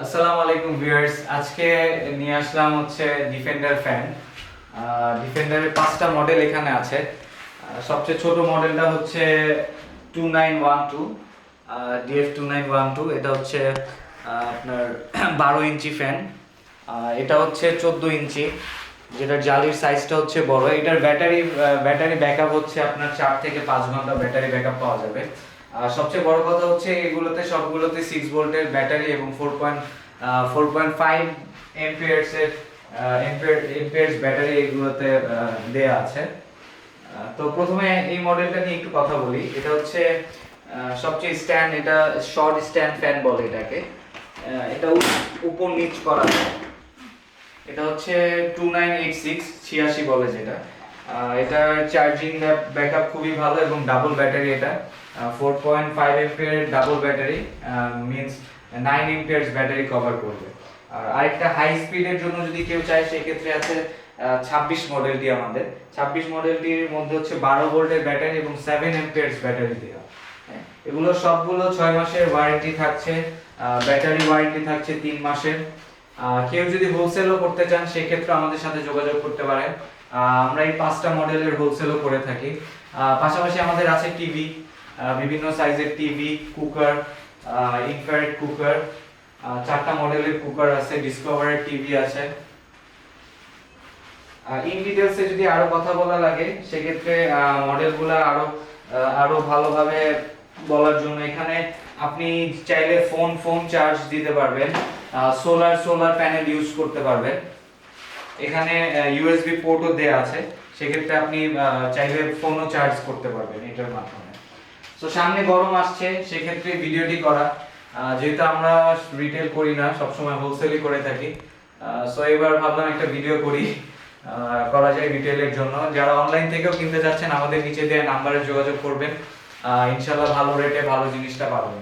আসসালামু আলাইকুম ভিউয়ার্স, আজকে নিয়ে আসলাম হচ্ছে ডিফেন্ডার ফ্যান। ডিফেন্ডারের 5টা মডেল এখানে আছে। সবচেয়ে ছোট মডেলটা হচ্ছে 2912, DF2912। এটা হচ্ছে আপনার 12 ইঞ্চি ফ্যান। এটা হচ্ছে 14 ইঞ্চি, যেটার জালির সাইজটা হচ্ছে বড়। এটার ব্যাটারি ব্যাকআপ হচ্ছে আপনার 4 থেকে 5 ঘন্টা ব্যাটারি ব্যাকআপ পাওয়া যাবে। আর সবচেয়ে বড় কথা হচ্ছে এগুলোতে সবগুলোতে 6 ভোল্টের ব্যাটারি এবং 4.5 এম্পিয়ার্স এর এম্পিয়ার্স ব্যাটারি এগুলোতে দেয়া আছে। তো প্রথমে এই মডেলটা নিয়ে একটু কথা বলি। এটা হচ্ছে সবচেয়ে স্ট্যান্ড, এটা শর্ট স্ট্যান্ড ফ্যান বলে এটাকে। এটা উপর নিচ করা যায়। এটা হচ্ছে 2986 বলে যেটা। এটার চার্জিং ব্যাকআপ খুবই ভালো এবং ডাবল ব্যাটারি। এটা 4.5 ampere double battery, means 9 amperes battery cover করবে। আর আরেকটা হাই স্পিডের জন্য যদি কেউ চায় সেক্ষেত্রে আছে 26 মডেলটি। আমাদের 26 মডেলটির মধ্যে হচ্ছে 12 ভোল্টের ব্যাটারি এবং 7 এম্পিয়ার্স ব্যাটারি দেওয়া। এগুলো সবগুলো 6 মাসের ওয়ারেন্টি থাকছে। ব্যাটারি ওয়ারেন্টি থাকছে 3 মাসের। কেউ যদি হোলসেলও করতে চান সেক্ষেত্রে আমাদের সাথে যোগাযোগ করতে পারেন। আমরা এই 5টা মডেলের হোলসেলও করে থাকি। পাশাপাশি আমাদের আছে টিভি, বিভিন্ন সাইজের টিভি, কুকার, ইনফ্রারেড কুকার, 4টা মডেলের কুকার আছে, ডিসকভারের টিভি আছে। ইন ডিটেইলসে যদি আরো কথা বলা লাগে সেক্ষেত্রে মডেলগুলো আরো ভালোভাবে বলার জন্য এখানে আপনি চাইলে ফোন চার্জ দিতে পারবেন, সোলার প্যানেল ইউজ করতে পারবেন। এখানে ইউএসবি পোর্টও দেয়া আছে, সেক্ষেত্রে আপনি চাইলে ফোনও চার্জ করতে পারবেন এটার মাধ্যমে। তো সামনে গরম আসছে, সেক্ষেত্রে ভিডিওটি করা। যেহেতু আমরা রিটেল করি না, সবসময় হোলসেলই করে থাকি। সো এবার ভাবলাম একটা ভিডিও করা যায় রিটেলের জন্য। যারা অনলাইন থেকেও কিনতে যাচ্ছেন আমাদের নিচে দেওয়া নাম্বারে যোগাযোগ করবেন। ইনশাআল্লাহ ভালো রেটে ভালো জিনিসটা পাবেন।